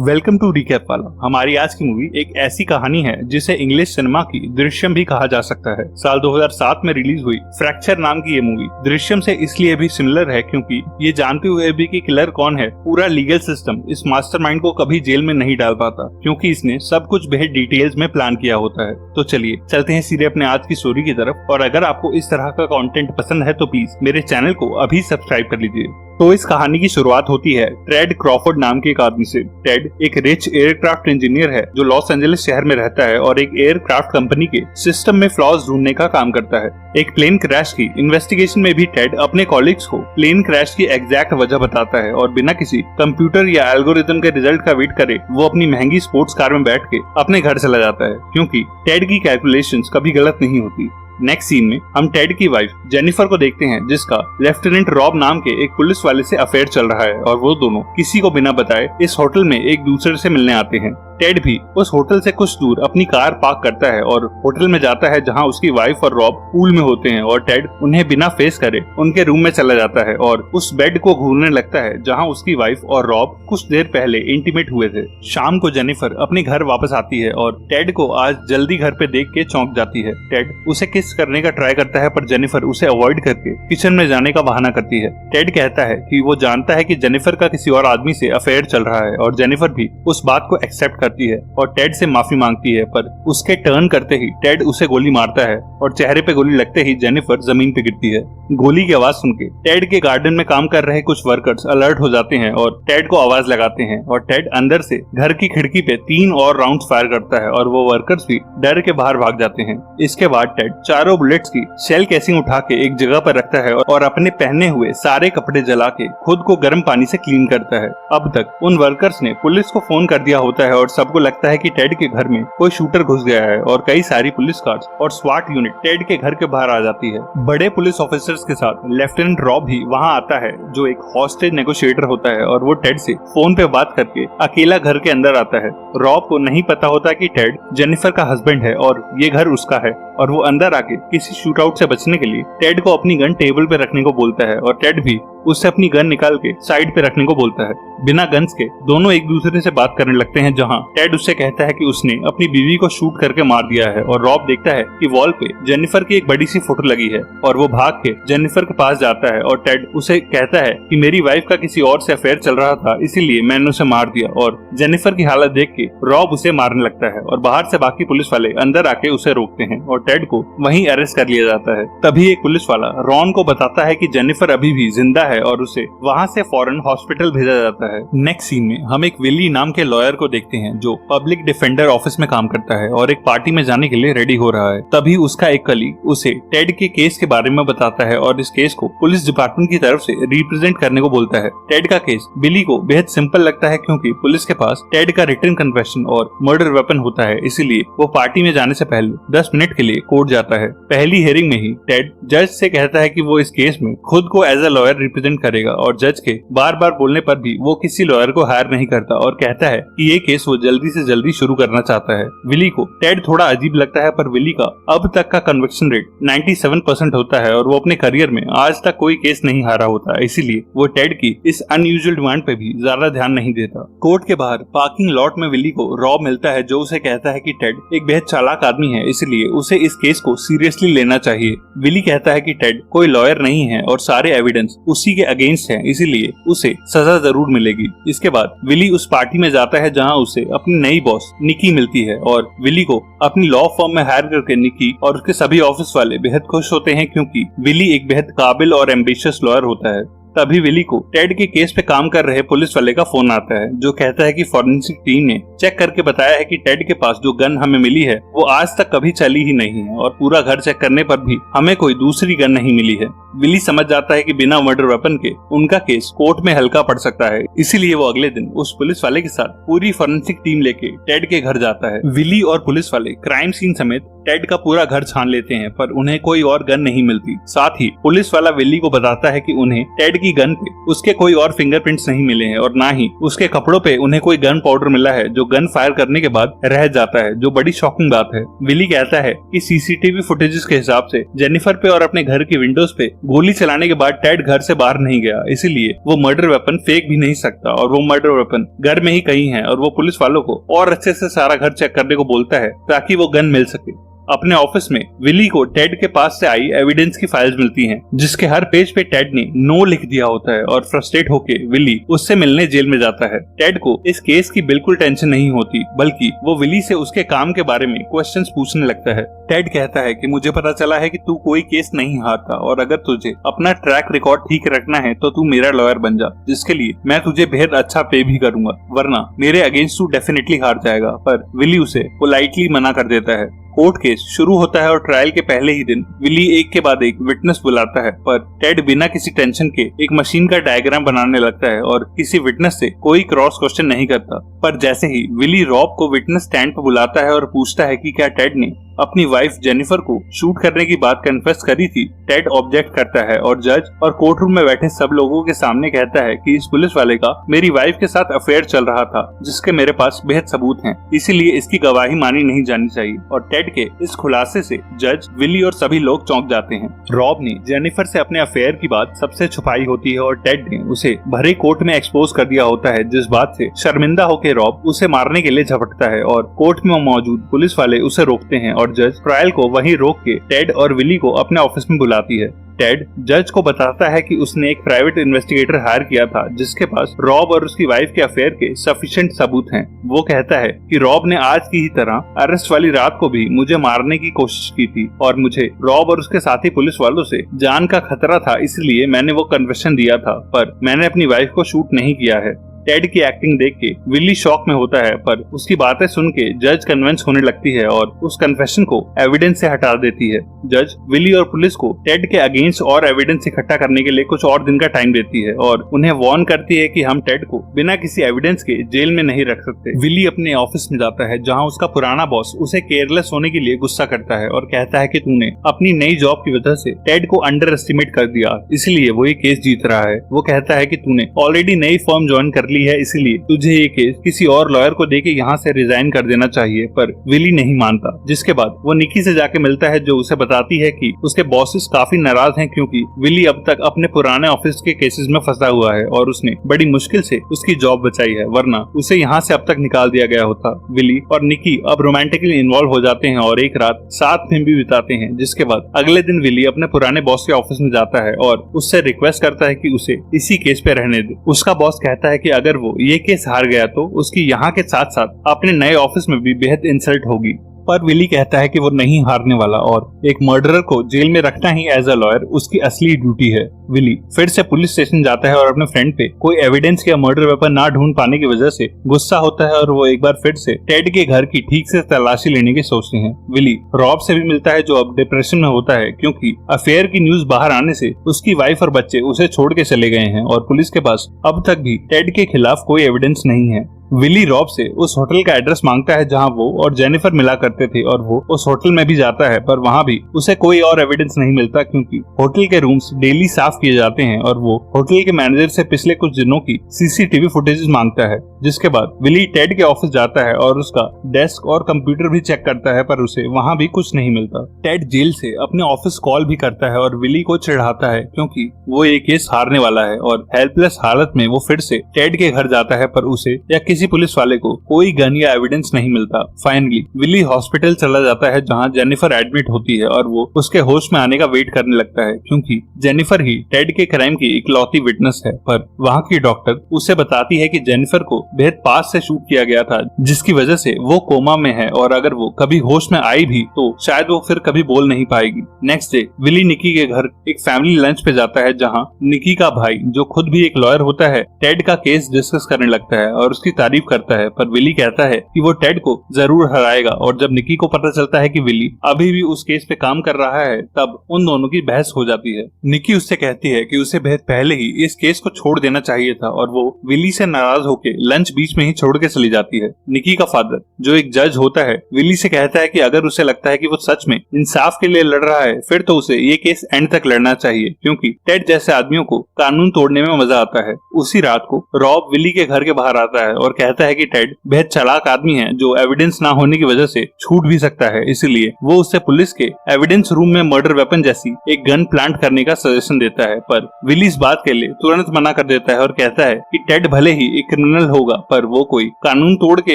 Welcome to recap वाला। हमारी आज की मूवी एक ऐसी कहानी है जिसे इंग्लिश सिनेमा की दृश्यम भी कहा जा सकता है। साल 2007 में रिलीज हुई फ्रैक्चर नाम की ये मूवी दृश्यम से इसलिए भी सिमिलर है क्योंकि ये जानते हुए भी कि किलर कौन है, पूरा लीगल सिस्टम इस मास्टरमाइंड को कभी जेल में नहीं डाल पाता क्योंकि इसने सब कुछ बेहद डिटेल्स में प्लान किया होता है। तो चलिए चलते हैं सीधे अपने आज की स्टोरी की तरफ। और अगर आपको इस तरह का कंटेंट पसंद है तो प्लीज मेरे चैनल को अभी सब्सक्राइब कर लीजिए। तो इस कहानी की शुरुआत होती है टेड क्रॉफोर्ड नाम के एक आदमी से। टेड एक रिच एयरक्राफ्ट इंजीनियर है जो लॉस एंजलिस शहर में रहता है और एक एयरक्राफ्ट कंपनी के सिस्टम में फ्लॉज ढूंढने का काम करता है। एक प्लेन क्रैश की इन्वेस्टिगेशन में भी टेड अपने कॉलीग्स को प्लेन क्रैश की एग्जैक्ट वजह बताता है और बिना किसी कंप्यूटर या एल्गोरिथम के रिजल्ट का वेट करे वो अपनी महंगी स्पोर्ट्स कार में बैठ के अपने घर चला जाता है क्योंकि टेड की कैलकुलेशंस कभी गलत नहीं होती। नेक्स्ट सीन में हम टेड की वाइफ जेनिफर को देखते हैं जिसका लेफ्टिनेंट रॉब नाम के एक पुलिस वाले से अफेयर चल रहा है और वो दोनों किसी को बिना बताए इस होटल में एक दूसरे से मिलने आते हैं। टेड भी उस होटल से कुछ दूर अपनी कार पार्क करता है और होटल में जाता है जहां उसकी वाइफ और रॉब पूल में होते हैं और टेड उन्हें बिना फेस करे उनके रूम में चला जाता है और उस बेड को घूरने लगता है जहां उसकी वाइफ और रॉब कुछ देर पहले इंटीमेट हुए थे। शाम को जेनिफर अपने घर वापस आती है और टेड को आज जल्दी घर पे देख के चौंक जाती है। टेड उसे किस करने का ट्राई करता है पर जेनिफर उसे अवॉइड करके किचन में जाने का बहाना करती है। टेड कहता है कि वो जानता है कि जेनिफर का किसी और आदमी से अफेयर चल रहा है और जेनिफर भी उस बात को एक्सेप्ट करती है और टेड से माफी मांगती है पर उसके टर्न करते ही टेड उसे गोली मारता है और चेहरे पे गोली लगते ही जेनिफर जमीन पे गिरती है। गोली की आवाज सुन के टेड के गार्डन में काम कर रहे कुछ वर्कर्स अलर्ट हो जाते हैं और टेड को आवाज लगाते हैं और टेड अंदर से घर की खिड़की पे 3 और राउंड फायर करता है और वो वर्कर्स भी डर के बाहर भाग जाते हैं। इसके बाद टेड चारों बुलेट्स की शेल केसिंग उठा के एक जगह पर रखता है और अपने पहने हुए सारे कपड़े जला के खुद को गर्म पानी से क्लीन करता है। अब तक उन वर्कर्स ने पुलिस को फोन कर दिया होता है और सबको लगता है कि टेड के घर में कोई शूटर घुस गया है और कई सारी पुलिस कार्स और स्वाट यूनिट टेड के घर के बाहर आ जाती है। बड़े पुलिस ऑफिसर्स के साथ लेफ्टिनेंट रॉब भी वहां आता है जो एक हॉस्टेज नेगोशिएटर होता है और वो टेड से फोन पे बात करके अकेला घर के अंदर आता है। रॉब को नहीं पता होता कि टेड जेनिफर का हस्बैंड है और ये घर उसका है और वो अंदर आके किसी शूट आउट से बचने के लिए टेड को अपनी गन टेबल पे रखने को बोलता है और टेड भी उससे अपनी गन निकाल के साइड पे रखने को बोलता है। बिना गन्स के दोनों एक दूसरे से बात करने लगते हैं जहां टेड उससे कहता है कि उसने अपनी बीवी को शूट करके मार दिया है और रॉब देखता है कि वॉल पे जेनिफर की एक बड़ी सी फोटो लगी है और वो भाग के जेनिफर के पास जाता है और टेड उसे कहता है कि मेरी वाइफ का किसी और से अफेयर चल रहा था इसीलिए मैंने उसे मार दिया और जेनिफर की हालत देख के रॉब उसे मारने लगता है और बाहर से बाकी पुलिस वाले अंदर आके उसे रोकते हैं और टेड को वहीं अरेस्ट कर लिया जाता है। तभी एक पुलिस वाला रॉन को बताता है कि जेनिफर अभी भी जिंदा है और उसे वहां से फौरन हॉस्पिटल भेजा जाता है। नेक्स्ट सीन में हम एक विली नाम के लॉयर को देखते हैं जो पब्लिक डिफेंडर ऑफिस में काम करता है और एक पार्टी में जाने के लिए रेडी हो रहा है। तभी उसका एक कलीग उसे टेड के केस के बारे में बताता है और इस केस को पुलिस डिपार्टमेंट की तरफ से रिप्रेजेंट करने को बोलता है। टेड का केस बिली को बेहद सिंपल लगता है क्योंकि पुलिस के पास टेड का रिटन कन्फेशन और मर्डर वेपन होता है, इसीलिए वो पार्टी में जाने से पहले 10 मिनट के लिए कोर्ट जाता है। पहली हियरिंग में ही टेड जज से कहता है कि वो इस केस में खुद को एज अ लॉयर रिप्रेजेंट करेगा और जज के बार बार बोलने पर भी वो किसी लॉयर को हायर नहीं करता और कहता है कि ये केस वो जल्दी से जल्दी शुरू करना चाहता है। विली को टेड थोड़ा अजीब लगता है पर विली का अब तक का कन्विक्शन रेट 97% होता है और वो अपने करियर में आज तक कोई केस नहीं हारा होता, इसीलिए वो टेड की इस अनयूजुअल डिमांड पे भी ज्यादा ध्यान नहीं देता। कोर्ट के बाहर पार्किंग लॉट में विली को रॉब मिलता है जो उसे कहता है कि टेड एक बेहद चालाक आदमी है इसलिए उसे इस केस को सीरियसली लेना चाहिए। विली कहता है कि टेड कोई लॉयर नहीं है और सारे एविडेंस उसी के अगेंस्ट है इसीलिए उसे सजा जरूर मिलेगी। इसके बाद विली उस पार्टी में जाता है जहां उसे अपनी नई बॉस निकी मिलती है और विली को अपनी लॉ फर्म में हायर करके निकी और उसके सभी ऑफिस वाले बेहद खुश होते हैं क्योंकि विली एक बेहद काबिल और एम्बिशियस लॉयर होता है। तभी विली को टेड के केस पे काम कर रहे पुलिस वाले का फोन आता है जो कहता है कि फॉरेंसिक टीम ने चेक करके बताया है कि टेड के पास जो गन हमें मिली है वो आज तक कभी चली ही नहीं है और पूरा घर चेक करने पर भी हमें कोई दूसरी गन नहीं मिली है। विली समझ जाता है कि बिना मर्डर वेपन के उनका केस कोर्ट में हल्का पड़ सकता है, इसीलिए वो अगले दिन उस पुलिस वाले के साथ पूरी फॉरेंसिक टीम लेके टेड के घर जाता है। विली और पुलिस वाले क्राइम सीन समेत टेड का पूरा घर छान लेते हैं पर उन्हें कोई और गन नहीं मिलती। साथ ही पुलिस वाला विली को बताता है कि उन्हें टेड की गन पे उसके कोई और फिंगरप्रिंट्स नहीं मिले हैं और ना ही उसके कपड़ों पे उन्हें कोई गन पाउडर मिला है जो गन फायर करने के बाद रह जाता है, जो बड़ी शॉकिंग बात है। विली कहता है कि सीसीटीवी फुटेजेस के हिसाब से जेनिफर पे और अपने घर की विंडोज पे गोली चलाने के बाद टेड घर से बाहर नहीं गया, इसीलिए वो मर्डर वेपन फेंक भी नहीं सकता और वो मर्डर वेपन घर में ही कहीं है और वो पुलिस वालों को और अच्छे से सारा घर चेक करने को बोलता है ताकि वो गन मिल सके। अपने ऑफिस में विली को टेड के पास से आई एविडेंस की फाइल्स मिलती हैं, जिसके हर पेज पे टेड ने नो लिख दिया होता है और फ्रस्ट्रेट होके विली उससे मिलने जेल में जाता है। टेड को इस केस की बिल्कुल टेंशन नहीं होती, बल्कि वो विली से उसके काम के बारे में क्वेश्चंस पूछने लगता है। टेड कहता है कि मुझे पता चला है कि तू कोई केस नहीं हारता और अगर तुझे अपना ट्रैक रिकॉर्ड ठीक रखना है तो तू मेरा लॉयर बन जा, जिसके लिए मैं तुझे बेहद अच्छा पे भी करूंगा, वरना मेरे अगेंस्ट तू डेफिनेटली हार जाएगा। पर विली उसे पोलाइटली मना कर देता है। कोर्ट केस शुरू होता है और ट्रायल के पहले ही दिन विली एक के बाद एक विटनेस बुलाता है, पर टेड बिना किसी टेंशन के एक मशीन का डायग्राम बनाने लगता है और किसी विटनेस से कोई क्रॉस क्वेश्चन नहीं करता। पर जैसे ही विली रॉब को विटनेस स्टैंड पर बुलाता है और पूछता है कि क्या टेड ने अपनी वाइफ जेनिफर को शूट करने की बात कन्फेस करी थी, टेड ऑब्जेक्ट करता है और जज और कोर्ट रूम में बैठे सब लोगों के सामने कहता है कि इस पुलिस वाले का मेरी वाइफ के साथ अफेयर चल रहा था, जिसके मेरे पास बेहद सबूत हैं, इसीलिए इसकी गवाही मानी नहीं जानी चाहिए। और टेड के इस खुलासे से जज, विली और सभी लोग चौंक जाते हैं। रॉब ने जेनिफर से अपने अफेयर की बात सबसे छुपाई होती है और टेड ने उसे भरे कोर्ट में एक्सपोज कर दिया होता है, जिस बात से शर्मिंदा होकर रॉब उसे मारने के लिए झपटता है और कोर्ट में मौजूद पुलिस वाले उसे रोकते हैं और जज ट्रायल को वहीं रोक के टेड और विली को अपने ऑफिस में बुलाती है। टेड जज को बताता है कि उसने एक प्राइवेट इन्वेस्टिगेटर हायर किया था जिसके पास रॉब और उसकी वाइफ के अफेयर के सफिशिएंट सबूत हैं। वो कहता है कि रॉब ने आज की ही तरह अरेस्ट वाली रात को भी मुझे मारने की कोशिश की थी और मुझे रॉब और उसके साथी पुलिस वालों से जान का खतरा था, इसलिए मैंने वो कन्फेशन दिया था, पर मैंने अपनी वाइफ को शूट नहीं किया है। टेड की एक्टिंग देख के विली शॉक में होता है, पर उसकी बातें सुन के जज कन्विंस होने लगती है और उस कन्फेशन को एविडेंस से हटा देती है। जज विली और पुलिस को टेड के अगेंस्ट और एविडेंस इकट्ठा करने के लिए कुछ और दिन का टाइम देती है और उन्हें वार्न करती है कि हम टेड को बिना किसी एविडेंस के जेल में नहीं रख सकते। विली अपने ऑफिस में जाता है जहाँ उसका पुराना बॉस उसे केयरलेस होने के लिए गुस्सा करता है और कहता है कि तूने अपनी नई जॉब की वजह से टेड को अंडर एस्टिमेट कर दिया, इसलिए वो ये केस जीत रहा है। वो कहता है कि तूने ऑलरेडी नई फर्म ज्वाइन कर ली है, इसलिए तुझे ये केस किसी और लॉयर को देके यहाँ से रिजाइन कर देना चाहिए, पर विली नहीं मानता। जिसके बाद वो निकी से जाके मिलता है जो उसे बताती है कि उसके बॉसेस काफी नाराज हैं क्योंकि विली अब तक अपने पुराने ऑफिस के केसेस में फंसा हुआ है और उसने बड़ी मुश्किल से उसकी जॉब बचाई है, वरना उसे यहाँ से अब तक निकाल दिया गया होता। विली और निकी अब रोमांटिकली इन्वॉल्व हो जाते हैं और एक रात साथ में भी बिताते हैं। जिसके बाद अगले दिन विली अपने पुराने बॉस के ऑफिस में जाता है और उससे रिक्वेस्ट करता है कि उसे इसी केस पे रहने दे। उसका बॉस कहता है कि अगर वो ये केस हार गया तो उसकी यहाँ के साथ साथ अपने नए ऑफिस में भी बेहद इंसल्ट होगी। पर विली कहता है कि वो नहीं हारने वाला और एक मर्डरर को जेल में रखना ही एज अ लॉयर उसकी असली ड्यूटी है। विली फिर से पुलिस स्टेशन जाता है और अपने फ्रेंड पे कोई एविडेंस या मर्डर वेपन ना ढूंढ पाने की वजह से गुस्सा होता है और वो एक बार फिर से टेड के घर की ठीक से तलाशी लेने की सोचते हैं। विली रॉब से भी मिलता है जो अब डिप्रेशन में होता है क्योंकि अफेयर की न्यूज बाहर आने से उसकी वाइफ और बच्चे उसे छोड़ के चले गए हैं और पुलिस के पास अब तक भी टेड के खिलाफ कोई एविडेंस नहीं है। विली रॉब से उस होटल का एड्रेस मांगता है जहां वो और जेनिफर मिला करते थे और वो उस होटल में भी जाता है, पर वहां भी उसे कोई और एविडेंस नहीं मिलता क्योंकि होटल के रूम्स डेली साफ किए जाते हैं और वो होटल के मैनेजर से पिछले कुछ दिनों की सीसीटीवी फुटेजेस मांगता है। जिसके बाद विली टेड के ऑफिस जाता है और उसका डेस्क और कंप्यूटर भी चेक करता है, पर उसे वहां भी कुछ नहीं मिलता। टेड जेल से अपने ऑफिस कॉल भी करता है और विली को चिढ़ाता है क्योंकि वो ये केस हारने वाला है और हेल्पलेस हालत में वो फिर से टेड के घर जाता है, पर उसे या किसी पुलिस वाले को कोई गन या एविडेंस नहीं मिलता। फाइनली विली हॉस्पिटल चला जाता है जहां जेनिफर एडमिट होती है और वो उसके होश में आने का वेट करने लगता है क्योंकि जेनिफर ही टेड के क्राइम की इकलौती विटनेस है। पर वहां की डॉक्टर उसे बताती है कि जेनिफर को बेहद पास से शूट किया गया था, जिसकी वजह से वो कोमा में है और अगर वो कभी होश में आई भी तो शायद वो फिर कभी बोल नहीं पाएगी। नेक्स्ट डे विली निकी के घर एक फैमिली लंच पे जाता है जहाँ निकी का भाई जो खुद भी एक लॉयर होता है टेड का केस डिस्कस करने लगता है और उसकी तारीफ तारीफ करता है, पर विली कहता है कि वो टेड को जरूर हराएगा। और जब निकी को पता चलता है कि विली अभी भी उस केस पे काम कर रहा है, तब उन दोनों की बहस हो जाती है। निकी उससे कहती है कि उसे पहले ही इस केस को छोड़ देना चाहिए था, और वो विली से नाराज होकर लंच बीच में ही छोड़ के चली जाती है। निकी का फादर, जो एक जज होता है, विली से कहता है कि अगर उसे लगता है कि वो सच में इंसाफ के लिए लड़ रहा है, फिर तो उसे ये केस एंड तक लड़ना चाहिए, क्योंकि टेड जैसे आदमियों को कानून तोड़ने में मजा आता है। उसी रात को रॉब विली के घर के बाहर आता है और कहता है कि टेड बेहद चालाक आदमी है, जो एविडेंस ना होने की वजह से छूट भी सकता है, इसलिए वो उसे पुलिस के एविडेंस रूम में मर्डर वेपन जैसी एक गन प्लांट करने का सजेशन देता है। पर विली इस बात के लिए तुरंत मना कर देता है और कहता है कि टेड भले ही एक क्रिमिनल होगा, पर वो कोई कानून तोड़ के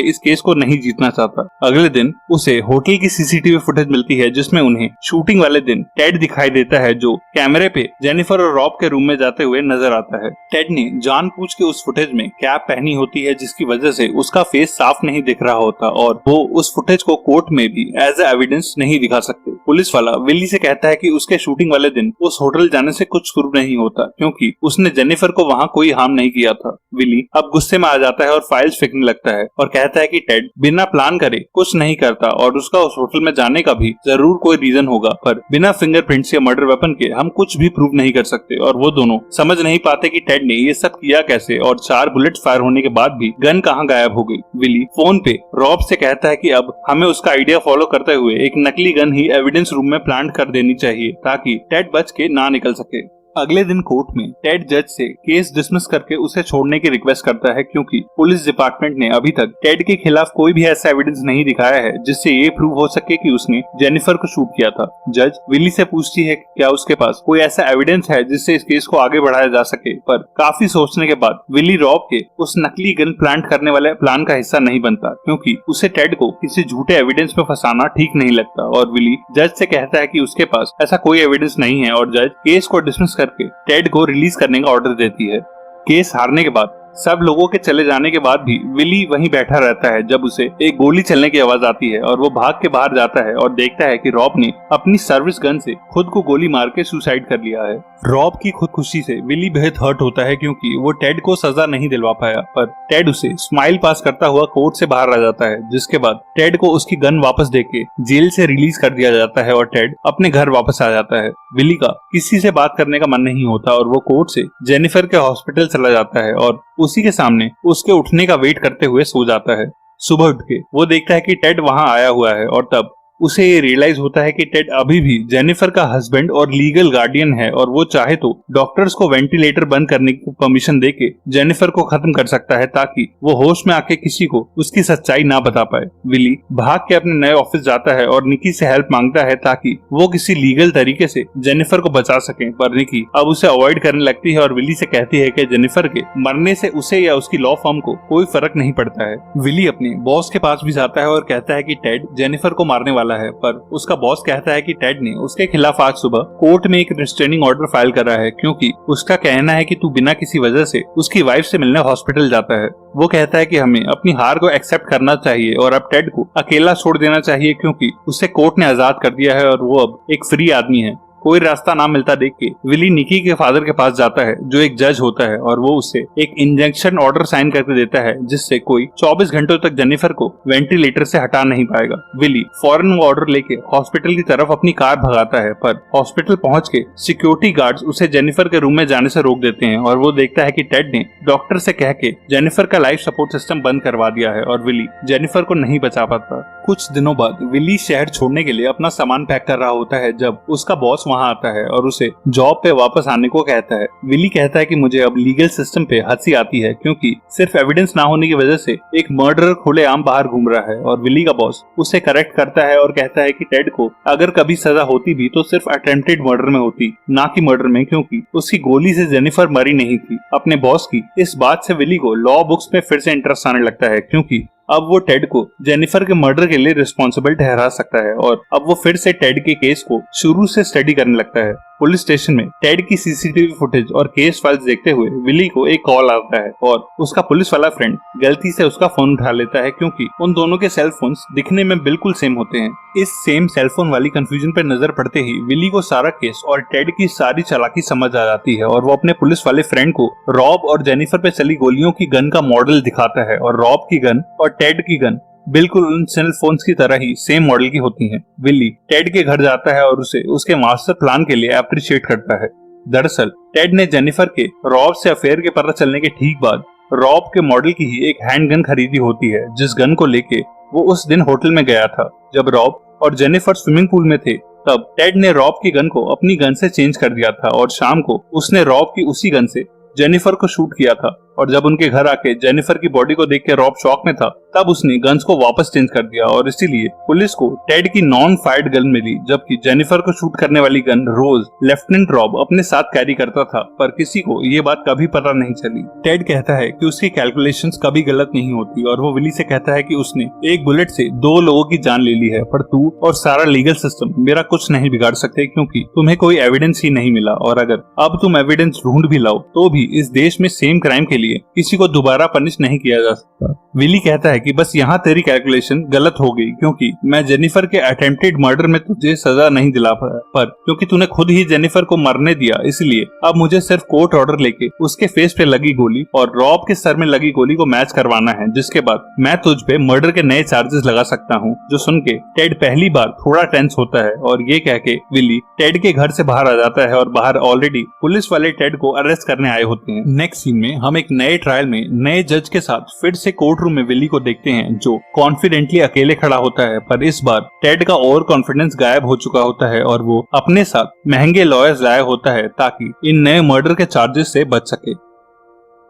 इस केस को नहीं जीतना चाहता। अगले दिन उसे होटल की सीसीटीवी फुटेज मिलती है, जिसमें उन्हें शूटिंग वाले दिन टेड दिखाई देता है, जो कैमरे पे जेनिफर और रॉब के रूम में जाते हुए नजर आता है। टेड ने जानबूझ के उस फुटेज में कैप पहनी होती है, जिसकी वजह से उसका फेस साफ नहीं दिख रहा होता, और वो उस फुटेज को कोर्ट में भी एज ए एविडेंस नहीं दिखा सकते। पुलिस वाला विली से कहता है कि उसके शूटिंग वाले दिन उस होटल जाने से कुछ शुरू नहीं होता, क्योंकि उसने जेनिफर को वहाँ कोई हार्म नहीं किया था। विली अब गुस्से में आ जाता है और फाइल्स फेंकने लगता है और कहता है कि टेड बिना प्लान करे कुछ नहीं करता और उसका उस होटल में जाने का भी जरूर कोई रीजन होगा, पर बिना फिंगरप्रिंट्स या मर्डर वेपन के हम कुछ भी प्रूव नहीं कर सकते। और वो दोनों समझ नहीं पाते कि टेड ने ये सब किया कैसे, और 4 बुलेट फायर होने के बाद भी गन कहाँ गायब हो गई। विली फोन पे रॉब से कहता है कि अब हमें उसका आइडिया फॉलो करते हुए एक नकली गन ही एविडेंस रूम में प्लांट कर देनी चाहिए, ताकि टेड बच के ना निकल सके। अगले दिन कोर्ट में टेड जज से केस डिसमिस करके उसे छोड़ने की रिक्वेस्ट करता है, क्योंकि पुलिस डिपार्टमेंट ने अभी तक टेड के खिलाफ कोई भी ऐसा एविडेंस नहीं दिखाया है जिससे ये प्रूव हो सके कि उसने जेनिफर को शूट किया था। जज विली से पूछती है कि क्या उसके पास कोई ऐसा एविडेंस है जिससे इस केस को आगे बढ़ाया जा सके, पर काफी सोचने के बाद विली रॉब के उस नकली गन प्लांट करने वाले प्लान का हिस्सा नहीं बनता, क्योंकि उसे टेड को किसी झूठे एविडेंस में फंसाना ठीक नहीं लगता। और विली जज से कहता है कि उसके पास ऐसा कोई एविडेंस नहीं है, और जज केस को डिसमिस करके टेड को रिलीज करने का ऑर्डर देती है। केस हारने के बाद सब लोगों के चले जाने के बाद भी विली वहीं बैठा रहता है, जब उसे एक गोली चलने की आवाज आती है और वो भाग के बाहर जाता है और देखता है कि रॉब ने अपनी सर्विस गन से खुद को गोली मार के सुसाइड कर लिया है। रॉब की खुदकुशी से विली बेहद हर्ट होता है, क्योंकि वो टेड को सजा नहीं दिलवा पाया, पर टेड उसे स्माइल पास करता हुआ कोर्ट से बाहर आ जाता है, जिसके बाद टेड को उसकी गन वापस देके जेल से रिलीज कर दिया जाता है और टेड अपने घर वापस आ जाता है। विली का किसी से बात करने का मन नहीं होता और वो कोर्ट से जेनिफर के हॉस्पिटल चला जाता है और उसी के सामने उसके उठने का वेट करते हुए सो जाता है। सुबह उठ के वो देखता है कि टेड वहां आया हुआ है, और तब उसे ये रियलाइज होता है कि टेड अभी भी जेनिफर का हस्बैंड और लीगल गार्डियन है, और वो चाहे तो डॉक्टर्स को वेंटिलेटर बंद करने की परमिशन देके जेनिफर को खत्म कर सकता है, ताकि वो होश में आके किसी को उसकी सच्चाई ना बता पाए। विली भाग के अपने नए ऑफिस जाता है और निकी से हेल्प मांगता है, ताकि वो किसी लीगल तरीके से जेनिफर को बचा सके, पर निकी अब उसे अवॉइड करने लगती है और विली से कहती है कि जेनिफर के मरने से उसे या उसकी लॉ फर्म को कोई फर्क नहीं पड़ता है। विली अपने बॉस के पास भी जाता है और कहता है कि टेड जेनिफर को मारने वाला है, पर उसका बॉस कहता है कि टेड ने उसके खिलाफ आज सुबह कोर्ट में एक रिस्ट्रेनिंग ऑर्डर फाइल करा है, क्योंकि उसका कहना है कि तू बिना किसी वजह से उसकी वाइफ से मिलने हॉस्पिटल जाता है। वो कहता है कि हमें अपनी हार को एक्सेप्ट करना चाहिए और अब टेड को अकेला छोड़ देना चाहिए, क्योंकि उसे कोर्ट ने आजाद कर दिया है और वो अब एक फ्री आदमी है। कोई रास्ता ना मिलता देख के विली निकी के फादर के पास जाता है, जो एक जज होता है, और वो उसे एक इंजेक्शन ऑर्डर साइन करके देता है, जिससे कोई 24 घंटों तक जेनिफर को वेंटिलेटर से हटा नहीं पाएगा। विली फौरन वो ऑर्डर लेके हॉस्पिटल की तरफ अपनी कार भगाता है, पर हॉस्पिटल पहुंच के सिक्योरिटी गार्ड्स उसे जेनिफर के रूम में जाने से रोक देते हैं, और वो देखता है कि टेड ने डॉक्टर से कह के जेनिफर का लाइफ सपोर्ट सिस्टम बंद करवा दिया है, और विली जेनिफर को नहीं बचा पाता। कुछ दिनों बाद विली शहर छोड़ने के लिए अपना सामान पैक कर रहा होता है, जब उसका बॉस वहां आता है और उसे जॉब पे वापस आने को कहता है। विली कहता है कि मुझे अब लीगल सिस्टम पे हंसी आती है, क्योंकि सिर्फ एविडेंस ना होने की वजह से एक मर्डरर खुलेआम बाहर घूम रहा है, और विली का बॉस उसे करेक्ट करता है और कहता है कि टेड को अगर कभी सजा होती भी तो सिर्फ अटेम्प्टेड मर्डर में होती, ना कि मर्डर में, क्योंकि उसकी गोली से जेनिफर मरी नहीं थी। अपने बॉस की इस बात से विली को लॉ बुक्स में फिर से इंटरेस्ट आने लगता है, क्योंकि अब वो टेड को जेनिफर के मर्डर के लिए रिस्पॉन्सिबल ठहरा सकता है, और अब वो फिर से टेड के केस को शुरू से स्टडी करने लगता है। पुलिस स्टेशन में टेड की सीसीटीवी फुटेज और केस फाइल्स देखते हुए विली को एक कॉल आता है और उसका पुलिस वाला फ्रेंड गलती से उसका फोन उठा लेता है क्योंकि उन दोनों के सेल फोन्स दिखने में बिल्कुल सेम होते हैं। इस सेम सेलफोन वाली कंफ्यूजन पर नजर पड़ते ही विली को सारा केस और टेड की सारी चालाकी समझ आ जाती है और वो अपने पुलिस वाले फ्रेंड को रॉब और जेनिफर पे चली गोलियों की गन का मॉडल दिखाता है और रॉब की गन और टेड की गन बिल्कुल उन सेल फोन्स की तरह ही सेम मॉडल की होती हैं। विली टेड के घर जाता है और उसे उसके मास्टर प्लान के लिए अप्रिशिएट करता है। दरअसल टेड ने जेनिफर के रॉब से अफेयर के पता चलने के ठीक बाद रॉब के मॉडल की ही एक हैंड गन खरीदी होती है, जिस गन को लेके वो उस दिन होटल में गया था। जब रॉब और जेनिफर स्विमिंग पूल में थे तब टेड ने रॉब की गन को अपनी गन से चेंज कर दिया था और शाम को उसने रॉब की उसी गन से जेनिफर को शूट किया था। और जब उनके घर आके जेनिफर की बॉडी को देख के रॉब शॉक में था, तब उसने गन्स को वापस चेंज कर दिया और इसीलिए पुलिस को टेड की नॉन फायर्ड गन मिली, जबकि जेनिफर को शूट करने वाली गन रोज लेफ्टिनेंट रॉब अपने साथ कैरी करता था, पर किसी को ये बात कभी पता नहीं चली। टेड कहता है कि उसकी कैलकुलेशंस कभी गलत नहीं होती और वो विली से कहता है कि उसने एक बुलेट से 2 लोगों की जान ले ली है, पर तू और सारा लीगल सिस्टम मेरा कुछ नहीं बिगाड़ सकते क्योंकि तुम्हें कोई एविडेंस ही नहीं मिला, और अगर अब तुम एविडेंस ढूंढ भी लाओ तो भी इस देश में सेम क्राइम के लिए किसी को दोबारा पनिश नहीं किया जा सकता। विली कहता है कि बस यहाँ तेरी कैलकुलेशन गलत हो गई क्योंकि मैं जेनिफर के अटेम्प्टेड मर्डर में तुझे सजा नहीं दिला पाया, पर क्योंकि तूने खुद ही जेनिफर को मरने दिया इसलिए अब मुझे सिर्फ कोर्ट ऑर्डर लेके उसके फेस पे लगी गोली और रॉब के सर में लगी गोली को मैच करवाना है, जिसके बाद मैं तुझ पे मर्डर के नए चार्जेस लगा सकता हूँ। जो सुन के टेड पहली बार थोड़ा टेंस होता है और ये कह के विली टेड के घर से बाहर आ जाता है और बाहर ऑलरेडी पुलिस वाले टेड को अरेस्ट करने आए होते हैं। नेक्स्ट सीन में हम एक नए ट्रायल में नए जज के साथ फिर से कोर्ट रूम में विली को देखते हैं जो कॉन्फिडेंटली अकेले खड़ा होता है, पर इस बार टेड का ओवर कॉन्फिडेंस गायब हो चुका होता है और वो अपने साथ महंगे लॉयर्स लाया होता है ताकि इन नए मर्डर के चार्जेस से बच सके।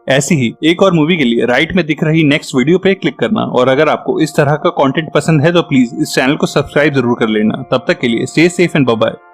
ऐसी ही एक और मूवी के लिए राइट में दिख रही नेक्स्ट वीडियो पे क्लिक करना, और अगर आपको इस तरह का कंटेंट पसंद है तो प्लीज इस चैनल को सब्सक्राइब जरूर कर लेना। तब तक के लिए stay safe and bye bye.